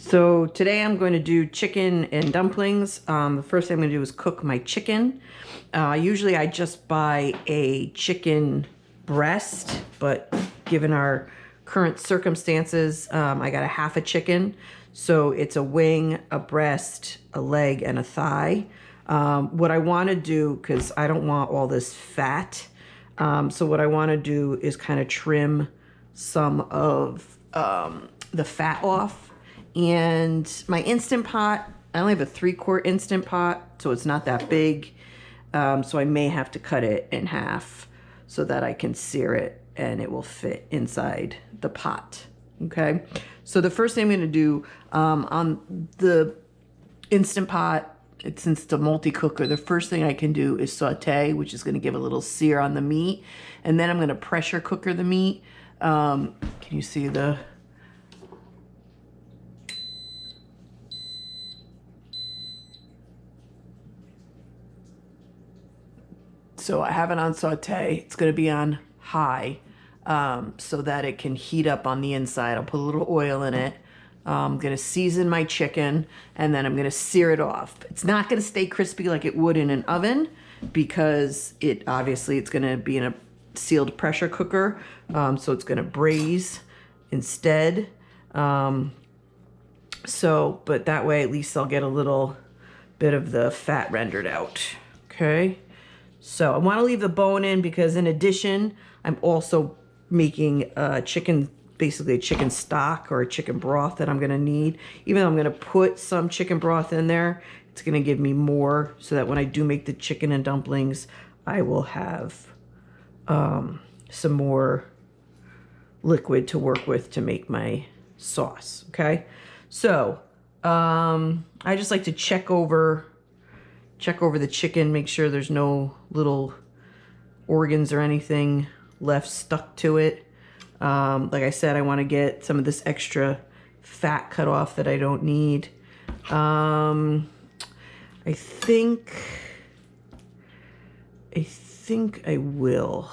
So today I'm going to do chicken and dumplings. The first thing I'm going to do is cook my chicken. Usually I just buy a chicken breast, but given our current circumstances, I got a half a chicken. So it's a wing, a breast, a leg, and a thigh. What I want to do, because I don't want all this fat, so what I want to do is kind of trim some of the fat off. And my Instant Pot, I only have a 3-quart Instant Pot, so it's not that big. So I may have to cut it in half so that I can sear it and it will fit inside the pot. Okay, so the first thing I'm going to do on the Instant Pot, since it's a multi-cooker, the first thing I can do is saute, which is going to give a little sear on the meat. And then I'm going to pressure cooker the meat. Can you see the... So I have it on saute. It's going to be on high so that it can heat up on the inside. I'll put a little oil in it. I'm going to season my chicken, and then I'm going to sear it off. It's not going to stay crispy like it would in an oven because obviously it's going to be in a sealed pressure cooker. So it's going to braise instead. But that way at least I'll get a little bit of the fat rendered out. Okay. So I want to leave the bone in because in addition, I'm also making basically a chicken stock or a chicken broth that I'm going to need. Even though I'm going to put some chicken broth in there, it's going to give me more so that when I do make the chicken and dumplings, I will have some more liquid to work with to make my sauce. Okay. So I just like to check over the chicken, make sure there's no little organs or anything left stuck to it. Like I said, I want to get some of this extra fat cut off that I don't need. I think I will.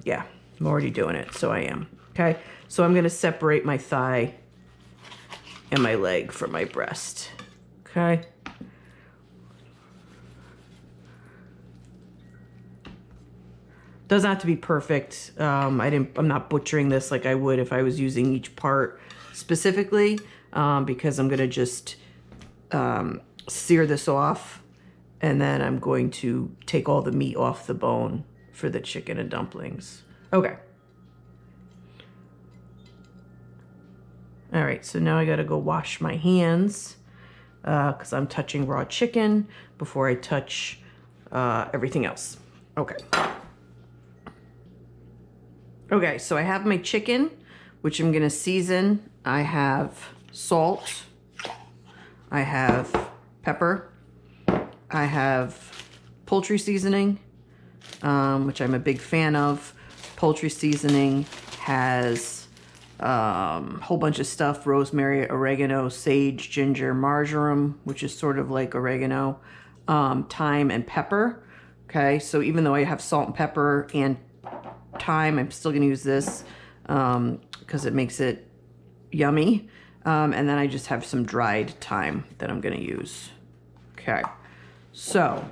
Yeah, I'm already doing it, so I am. Okay, so I'm going to separate my thigh and my leg from my breast. Okay. Doesn't have to be perfect. I'm not butchering this like I would if I was using each part specifically, because I'm gonna just sear this off, and then I'm going to take all the meat off the bone for the chicken and dumplings. Okay. All right, so now I gotta go wash my hands because I'm touching raw chicken before I touch everything else. Okay. Okay, so I have my chicken, which I'm gonna season. I have salt, I have pepper, I have poultry seasoning, which I'm a big fan of. Poultry seasoning has whole bunch of stuff: rosemary, oregano, sage, ginger, marjoram, which is sort of like oregano, thyme, and pepper. Okay, so even though I have salt and pepper and thyme, I'm still going to use this because it makes it yummy. And then I just have some dried thyme that I'm going to use. Okay, so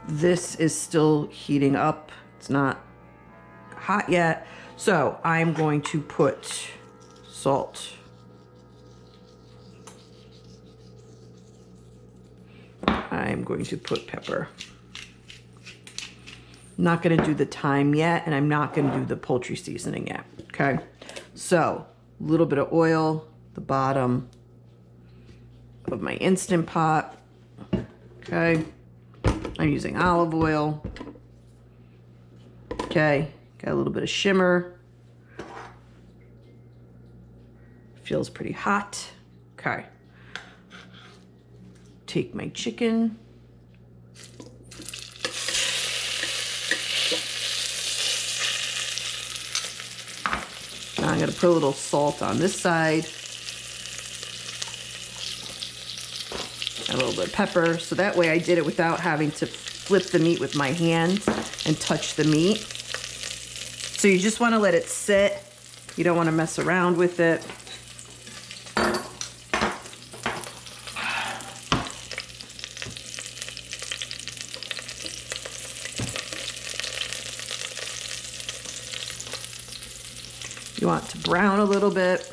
this is still heating up. It's not hot yet, so I'm going to put salt, I'm going to put pepper. I'm not going to do the thyme yet, and I'm not going to do the poultry seasoning yet. Okay, so a little bit of oil, the bottom of my Instant Pot. Okay, I'm using olive oil. Okay, got a little bit of shimmer. Feels pretty hot. Okay. Take my chicken. Now I'm going to put a little salt on this side. A little bit of pepper. So that way I did it without having to flip the meat with my hand and touch the meat. So you just want to let it sit. You don't want to mess around with it. You want it to brown a little bit.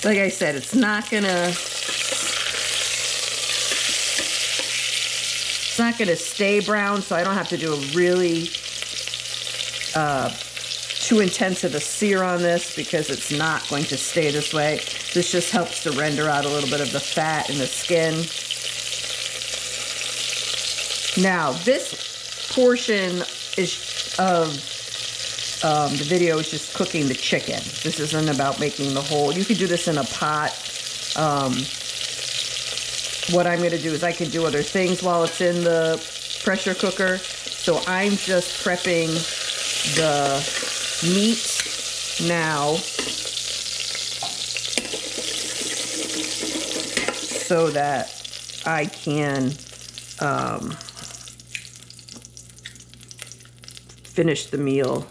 Like I said, it's not gonna stay brown, so I don't have to do a really too intense of a sear on this because it's not going to stay this way. This just helps to render out a little bit of the fat in the skin. Now, this portion of the video is just cooking the chicken. This isn't about making the whole. You could do this in a pot. What I'm going to do is I can do other things while it's in the pressure cooker. So I'm just prepping the meat now so that I can finish the meal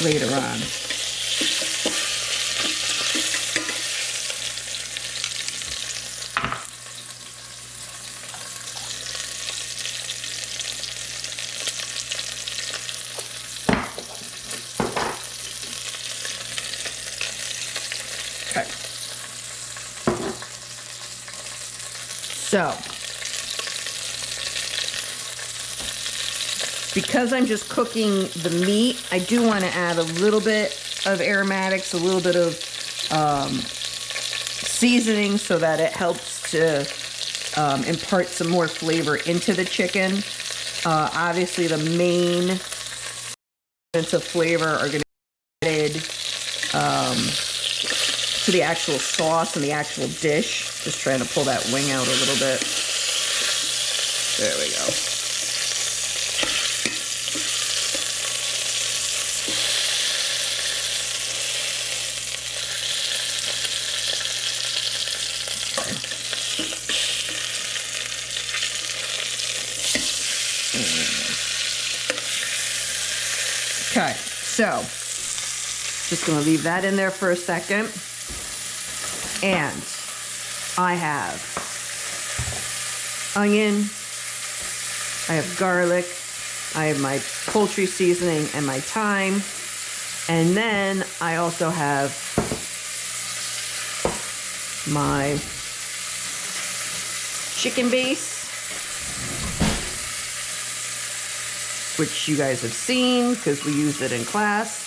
later on. Okay. So, because I'm just cooking the meat, I do want to add a little bit of aromatics, a little bit of seasoning so that it helps to impart some more flavor into the chicken. Obviously, the main elements of flavor are going to be added to the actual sauce and the actual dish. Just trying to pull that wing out a little bit. There we go. Okay, so just going to leave that in there for a second. And I have onion, I have garlic, I have my poultry seasoning and my thyme, and then I also have my chicken base, which you guys have seen because we used it in class.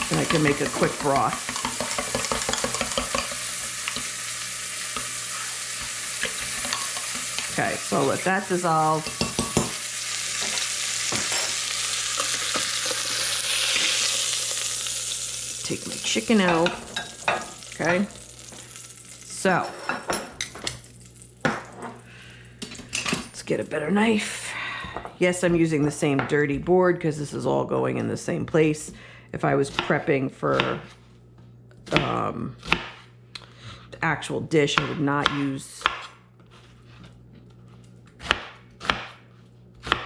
And I can make a quick broth. Okay, so let that dissolve. Take my chicken out. Okay, so get a better knife. Yes, I'm using the same dirty board because this is all going in the same place. If I was prepping for the actual dish, I would not use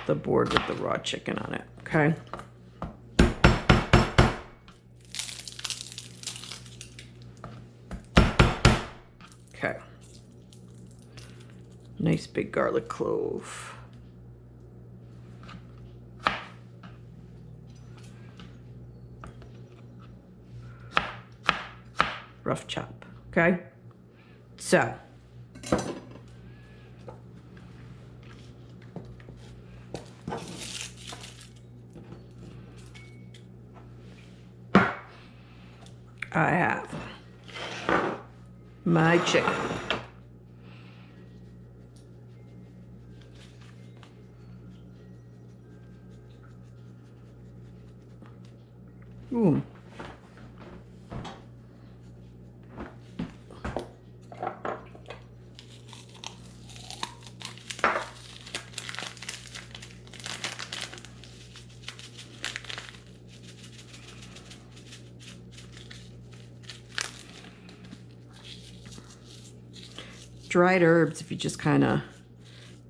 the board with the raw chicken on it, okay? Okay. Nice big garlic clove. Rough chop, okay? So, I have my chicken. Ooh. dried herbs, if you just kind of,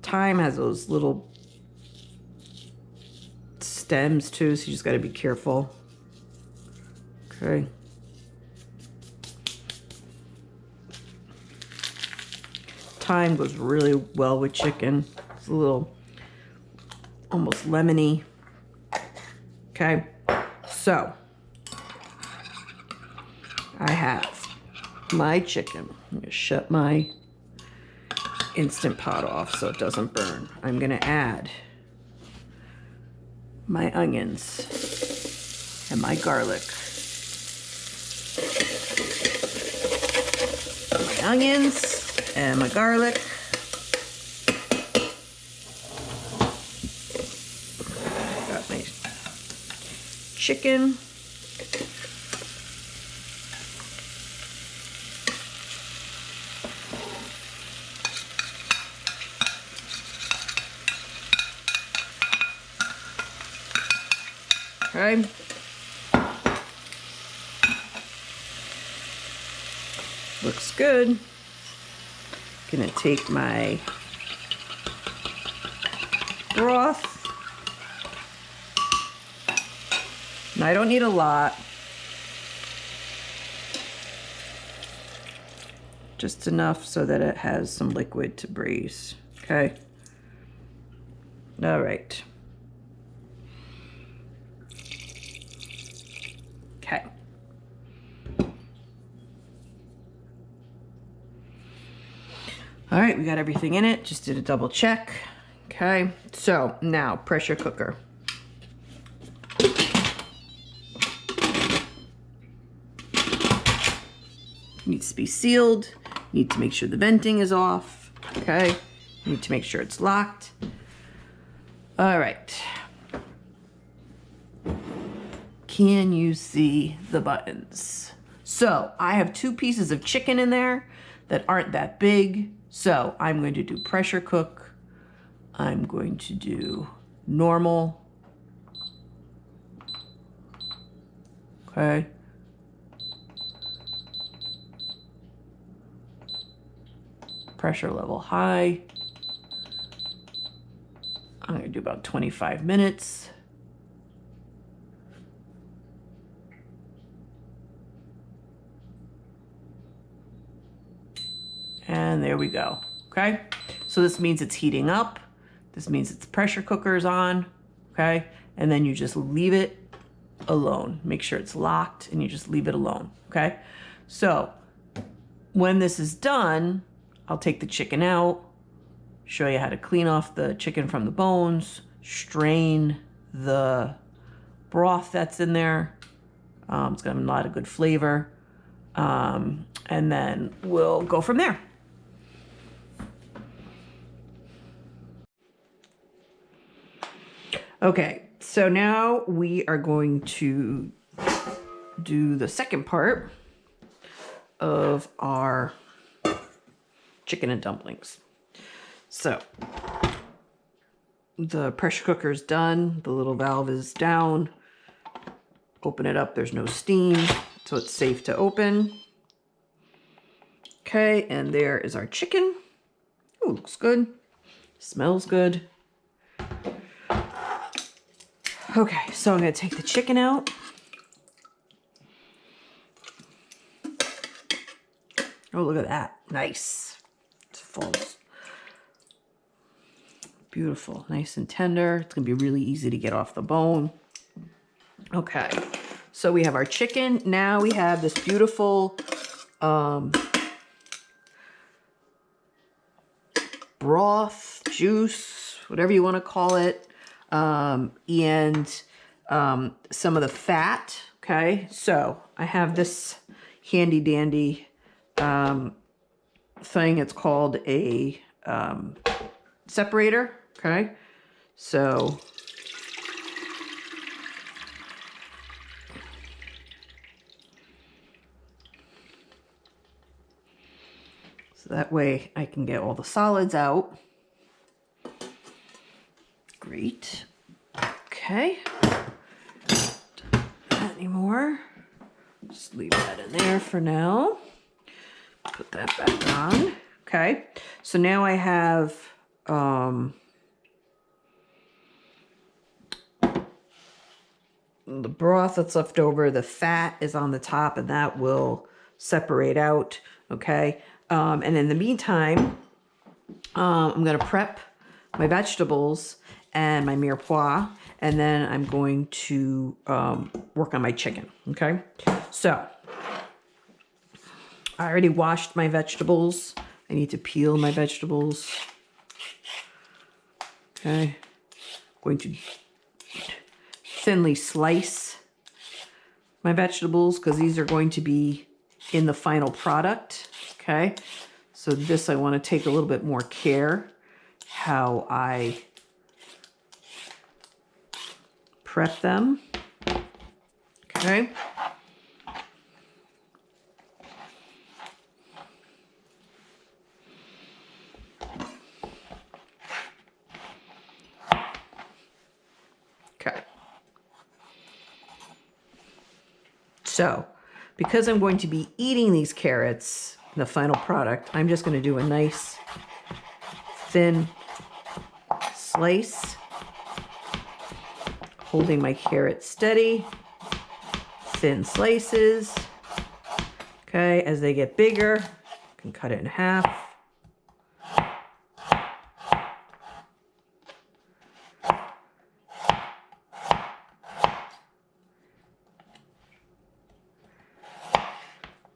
thyme has those little stems too, so you just got to be careful. Okay. Thyme goes really well with chicken. It's a little almost lemony. Okay, so I have my chicken. I'm gonna shut my Instant Pot off so it doesn't burn. I'm gonna add my onions and my garlic. My onions and my garlic. Got my chicken. Okay. Looks good. Gonna take my broth. Now I don't need a lot. Just enough so that it has some liquid to braise. Okay. All right. Okay. All right, we got everything in it. Just did a double check. Okay, so now pressure cooker. Needs to be sealed. Need to make sure the venting is off. Okay, need to make sure it's locked. All right. Can you see the buttons? So I have 2 pieces of chicken in there that aren't that big. So I'm going to do pressure cook. I'm going to do normal. Okay. Pressure level high. I'm going to do about 25 minutes. And there we go. Okay. So this means it's heating up. This means its pressure cooker is on. Okay. And then you just leave it alone. Make sure it's locked and you just leave it alone. Okay. So when this is done, I'll take the chicken out, show you how to clean off the chicken from the bones, strain the broth that's in there. It's got a lot of good flavor. And then we'll go from there. Okay, so now we are going to do the second part of our chicken and dumplings. So the pressure cooker is done. The little valve is down. Open it up. There's no steam, so it's safe to open. Okay, and there is our chicken. Oh, looks good. Smells good. Okay, so I'm going to take the chicken out. Oh, look at that. Nice. It's full. Beautiful. Nice and tender. It's going to be really easy to get off the bone. Okay, so we have our chicken. Now we have this beautiful broth, juice, whatever you want to call it. And some of the fat. Okay, so I have this handy dandy thing. It's called a separator. Okay, so that way I can get all the solids out. Great. Okay. Not anymore. Just leave that in there for now. Put that back on. Okay, so now I have the broth that's left over. The fat is on the top, and that will separate out. Okay, and in the meantime, I'm going to prep my vegetables and my mirepoix, and then I'm going to work on my chicken. Okay, so I already washed my vegetables. I need to peel my vegetables. Okay, going to thinly slice my vegetables because these are going to be in the final product. Okay, so this I want to take a little bit more care how I prep them. Okay. Okay. So, because I'm going to be eating these carrots, the final product, I'm just going to do a nice thin slice, holding my carrot steady, thin slices. Okay, as they get bigger, I can cut it in half.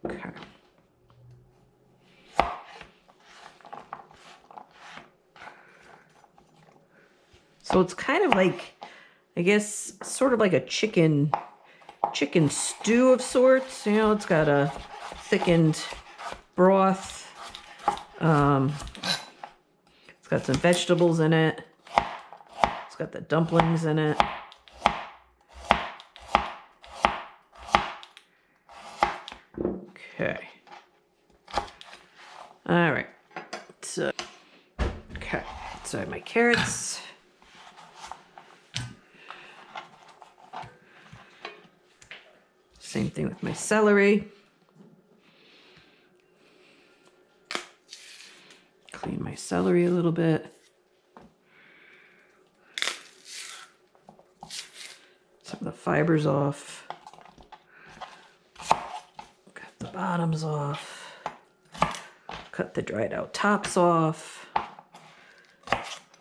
Okay. So it's kind of like, I guess, sort of like a chicken stew of sorts. You know, it's got a thickened broth. It's got some vegetables in it. It's got the dumplings in it. Okay. All right. So, okay. So I have my carrots. Same thing with my celery. Clean my celery a little bit. Some of the fibers off. Cut the bottoms off. Cut the dried out tops off.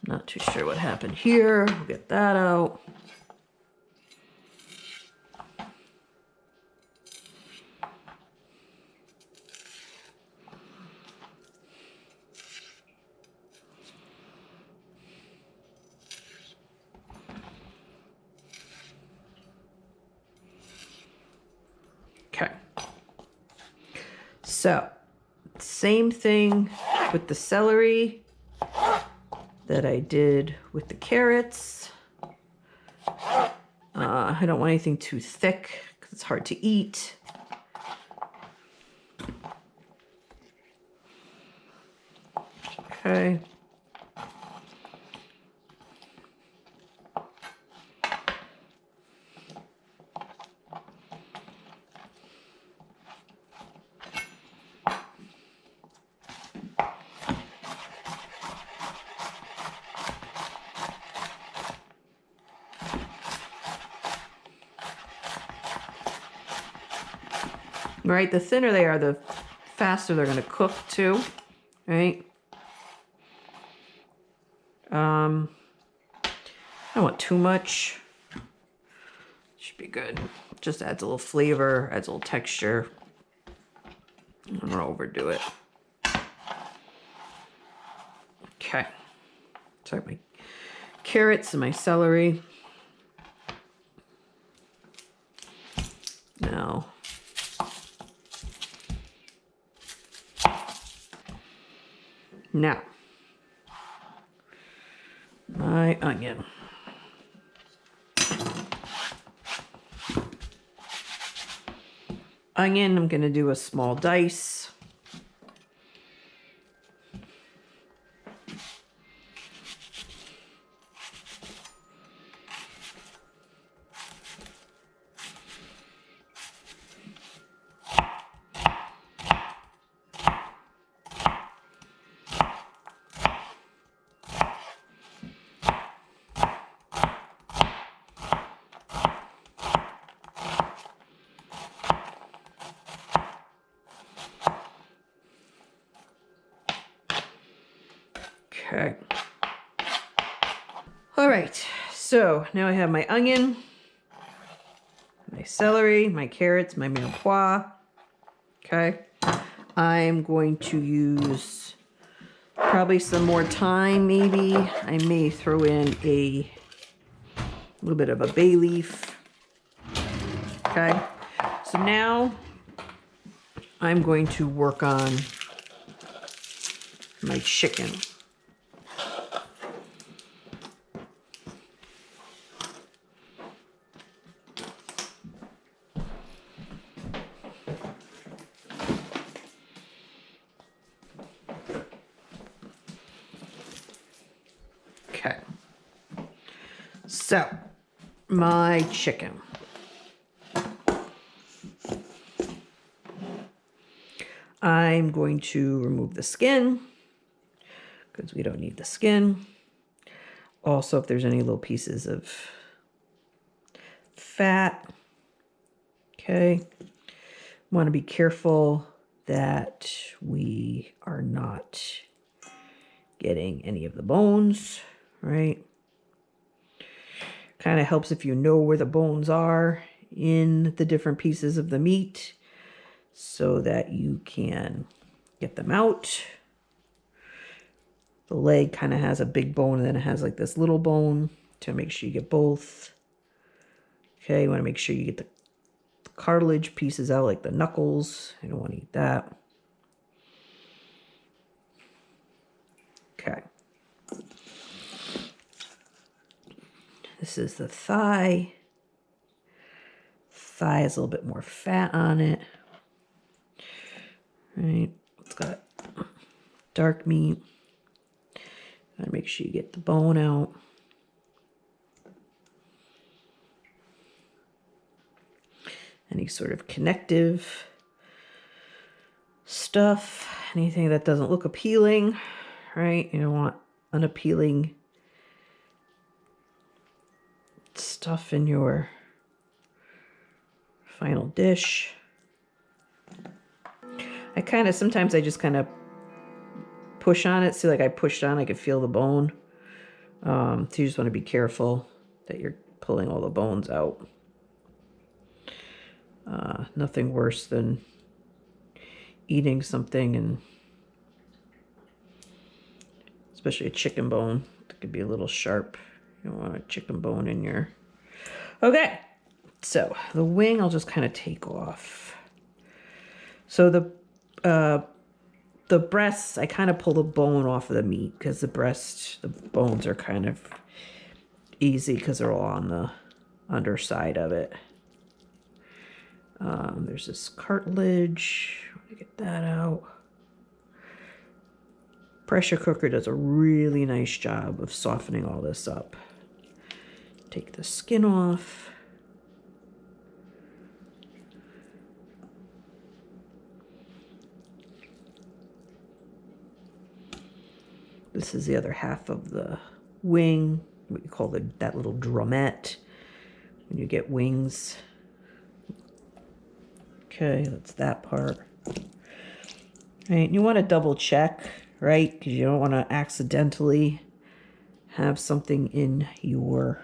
Not too sure what happened here. We'll get that out. Okay. So, same thing with the celery that I did with the carrots. I don't want anything too thick because it's hard to eat. Okay. Right, the thinner they are, the faster they're going to cook too, right? I don't want too much. Should be good. Just adds a little flavor, adds a little texture. I don't want to overdo it. Okay. So I have my carrots and my celery. Now, my onion. Onion, I'm going to do a small dice. Okay. All right, so now I have my onion, my celery, my carrots, my mirepoix. Okay. I'm going to use probably some more thyme, maybe. I may throw in a little bit of a bay leaf. Okay. So now I'm going to work on my chicken. Okay. So, my chicken. I'm going to remove the skin because we don't need the skin. Also, if there's any little pieces of fat. Okay. Want to be careful that we are not getting any of the bones, right? Kind of helps if you know where the bones are in the different pieces of the meat so that you can get them out. The leg kind of has a big bone and then it has like this little bone to make sure you get both. Okay, you want to make sure you get the cartilage pieces out, like the knuckles. I don't want to eat that. Okay. This is the thigh. Thigh has a little bit more fat on it. Right. It's got dark meat. Gotta make sure you get the bone out. Any sort of connective stuff, anything that doesn't look appealing, right? You don't want unappealing stuff in your final dish. Sometimes I just kind of push on it. See, like I pushed on, I could feel the bone. So you just want to be careful that you're pulling all the bones out. Nothing worse than eating something, and especially a chicken bone. It could be a little sharp. You don't want a chicken bone in your... Okay, so the wing I'll just kind of take off. So the breasts, I kind of pull the bone off of the meat because the bones are kind of easy because they're all on the underside of it. There's this cartilage. I want to get that out. Pressure cooker does a really nice job of softening all this up. Take the skin off. This is the other half of the wing, what you call that little drumette when you get wings. Okay, that's that part. Right, you want to double check, right? Because you don't want to accidentally have something in your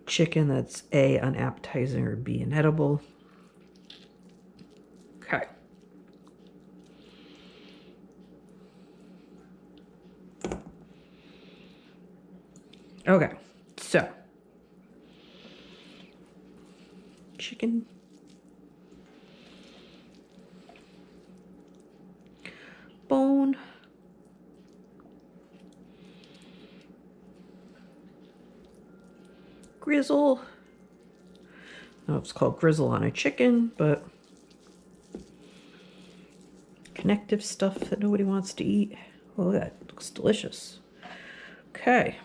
chicken that's A, unappetizing, or B, inedible. Okay. Okay, so chicken, bone, grizzle. I know it's called grizzle on a chicken, but connective stuff that nobody wants to eat. Oh, that looks delicious. Okay.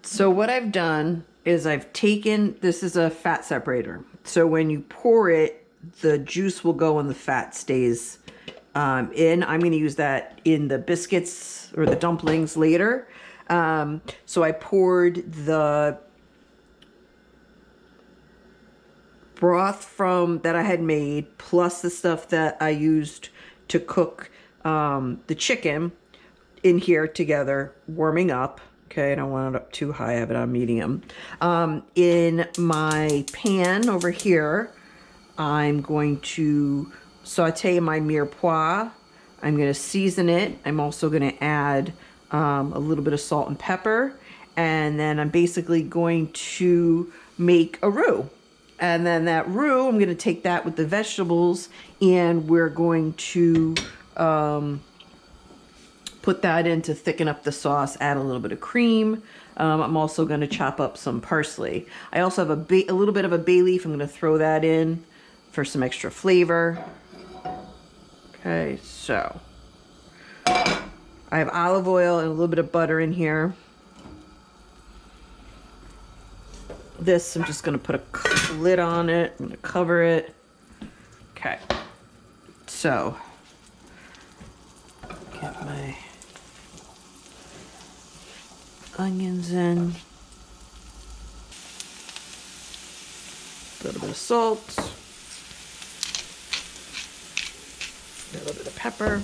So what I've done is I've taken, this is a fat separator. So when you pour it, the juice will go and the fat stays in. I'm going to use that in the biscuits or the dumplings later. So I poured the broth from that I had made, plus the stuff that I used to cook the chicken in here together, warming up. Okay, I don't want it up too high. I have it on medium. In my pan over here, I'm going to saute my mirepoix. I'm going to season it. I'm also going to add a little bit of salt and pepper. And then I'm basically going to make a roux. And then that roux, I'm going to take that with the vegetables, and we're going to put that in to thicken up the sauce, add a little bit of cream. I'm also going to chop up some parsley. I also have a little bit of a bay leaf. I'm going to throw that in for some extra flavor. Okay, so I have olive oil and a little bit of butter in here. This, I'm just going to put a lid on it. I'm going to cover it. Okay, so get my onions in. A little bit of salt. A little bit of pepper.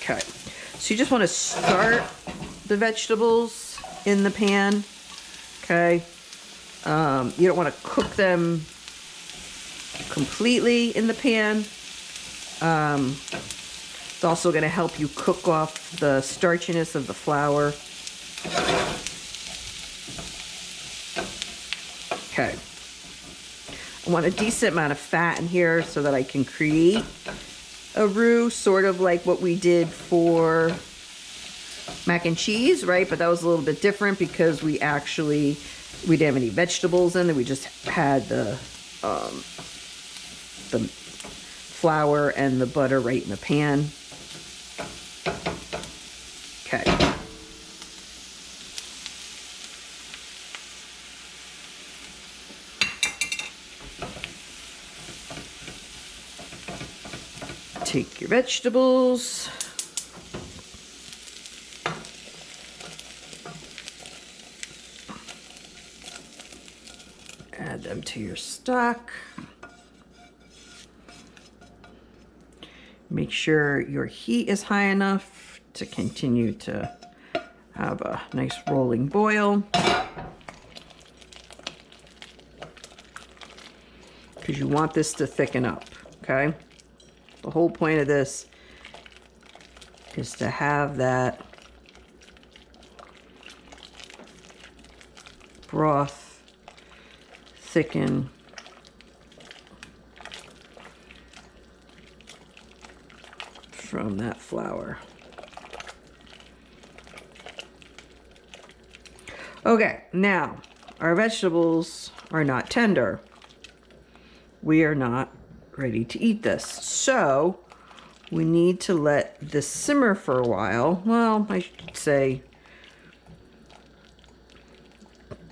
Okay, so you just want to start the vegetables in the pan. Okay, you don't want to cook them completely in the pan. It's also going to help you cook off the starchiness of the flour. Okay. I want a decent amount of fat in here so that I can create a roux, sort of like what we did for mac and cheese, right? But that was a little bit different because we didn't have any vegetables in it. We just had the flour and the butter right in the pan. Okay. Take your vegetables. Add them to your stock. Make sure your heat is high enough to continue to have a nice rolling boil. Because you want this to thicken up, okay? The whole point of this is to have that broth thicken from that flour. Okay, now our vegetables are not tender. We are not ready to eat this. So we need to let this simmer for a while. Well, I should say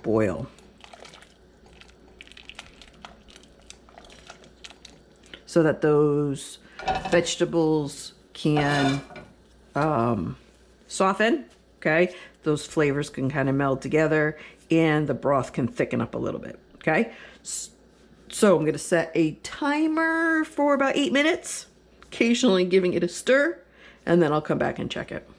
boil. So that those vegetables can soften, okay? Those flavors can kind of meld together and the broth can thicken up a little bit, okay? So I'm going to set a timer for about 8 minutes, occasionally giving it a stir, and then I'll come back and check it.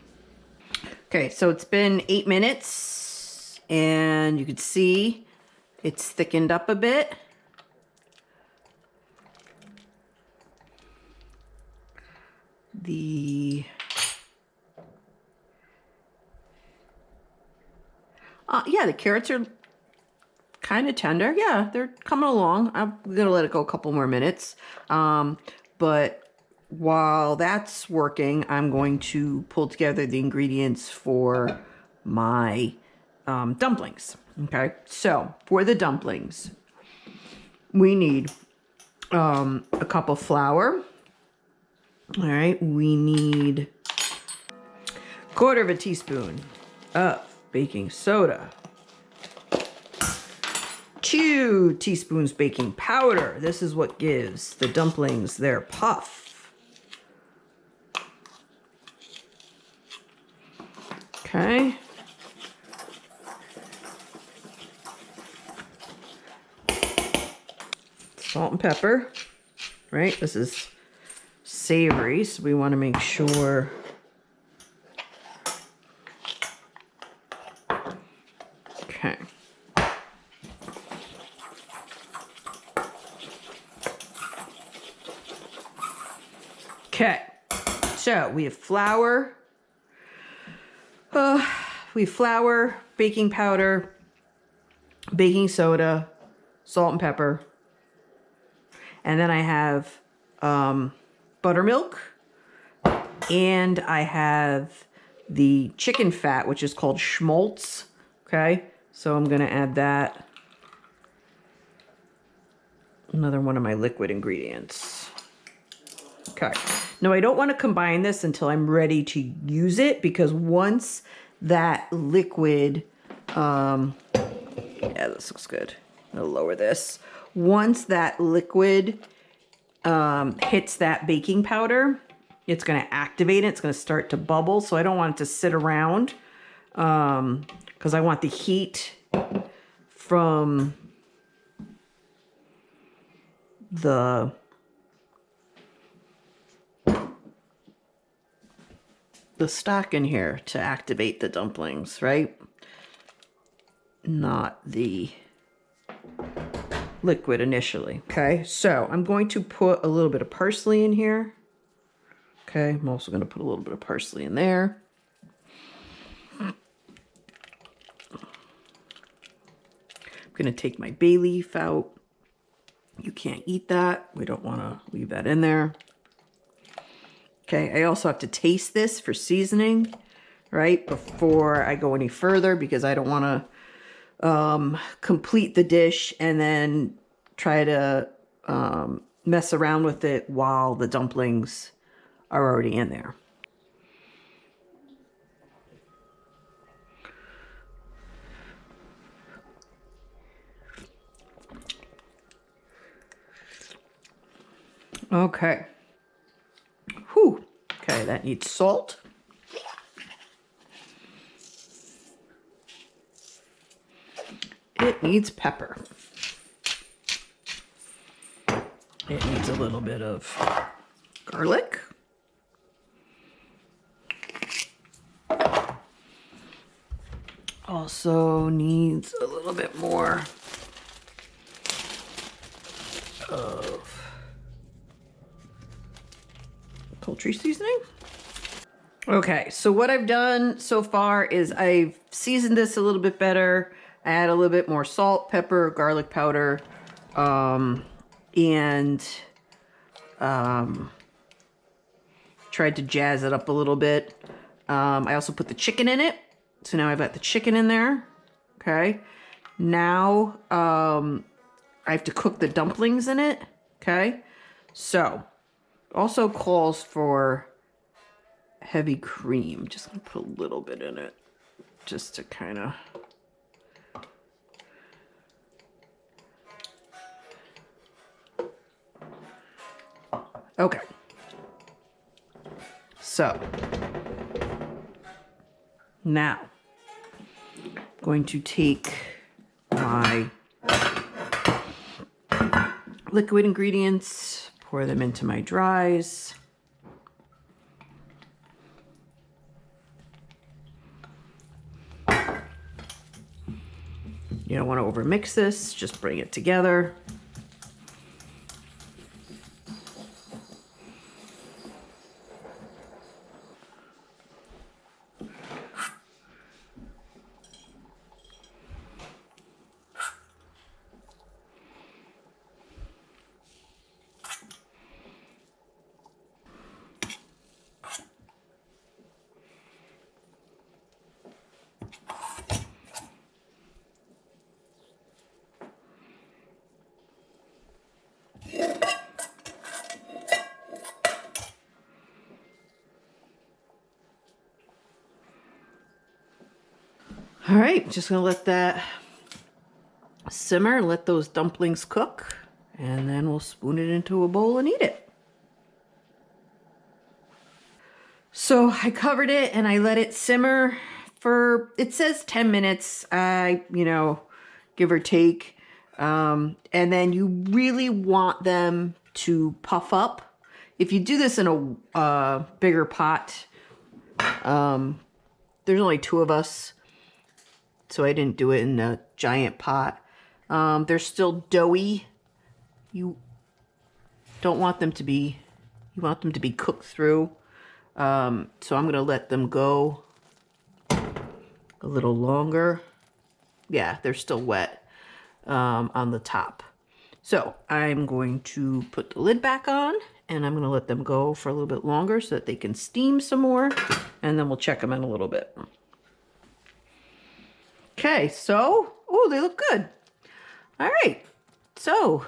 Okay, so it's been 8 minutes, and you can see it's thickened up a bit. Yeah, the carrots are kind of tender. Yeah, they're coming along. I'm gonna let it go a couple more minutes. But while that's working, I'm going to pull together the ingredients for my dumplings. Okay, so for the dumplings, we need a cup of flour. All right, we need 1/4 teaspoon of baking soda, 2 teaspoons baking powder. This is what gives the dumplings their puff. Okay. salt and pepper, right? This is savory, so we want to make sure. Okay. Okay, so we have flour, baking powder, baking soda, salt and pepper, and then I have buttermilk, and I have the chicken fat, which is called schmaltz. Okay, so I'm gonna add that. Another one of my liquid ingredients. Okay. Now I don't want to combine this until I'm ready to use it, because once that liquid, yeah, this looks good. I'll lower this. Once that liquid hits that baking powder, it's going to activate it. It's going to start to bubble. So I don't want it to sit around because I want the heat from the stock in here to activate the dumplings, right? Not the liquid initially. Okay, so I'm going to put a little bit of parsley in here. Okay, I'm also going to put a little bit of parsley in there. I'm going to take my bay leaf out. You can't eat that. We don't want to leave that in there. Okay, I also have to taste this for seasoning, right, before I go any further, because I don't want to complete the dish and then try to mess around with it while the dumplings are already in there. Okay. Whew. Okay, that needs salt. It needs pepper. It needs a little bit of garlic. Also needs a little bit more of poultry seasoning. Okay, so what I've done so far is I've seasoned this a little bit better. I add a little bit more salt, pepper, garlic powder, and tried to jazz it up a little bit. I also put the chicken in it. So now I've got the chicken in there. Okay. Now I have to cook the dumplings in it. Okay. So also calls for heavy cream. Just gonna put a little bit in it just to kind of. Okay. So now I'm going to take my liquid ingredients, pour them into my dries. You don't want to overmix this, just bring it together. All right, just gonna let that simmer, let those dumplings cook, and then we'll spoon it into a bowl and eat it. So I covered it and I let it simmer for, it says 10 minutes, give or take. And then you really want them to puff up. If you do this in a bigger pot, there's only 2 of us, so I didn't do it in a giant pot. They're still doughy. You don't want them to be, you want them to be cooked through. So I'm going to let them go a little longer. Yeah, they're still wet on the top. So I'm going to put the lid back on, and I'm going to let them go for a little bit longer so that they can steam some more, and then we'll check them in a little bit. Okay, so, oh, they look good. All right, so,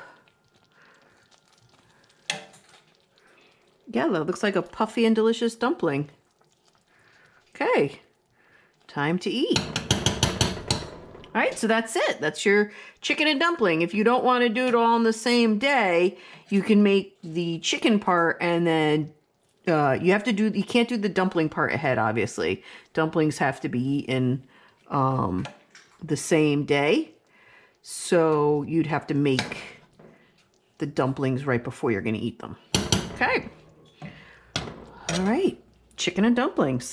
yeah, that looks like a puffy and delicious dumpling. Okay, time to eat. All right, so that's it. That's your chicken and dumpling. If you don't want to do it all on the same day, you can make the chicken part and then you can't do the dumpling part ahead, obviously. Dumplings have to be eaten the same day. So you'd have to make the dumplings right before you're going to eat them. Okay. All right, chicken and dumplings.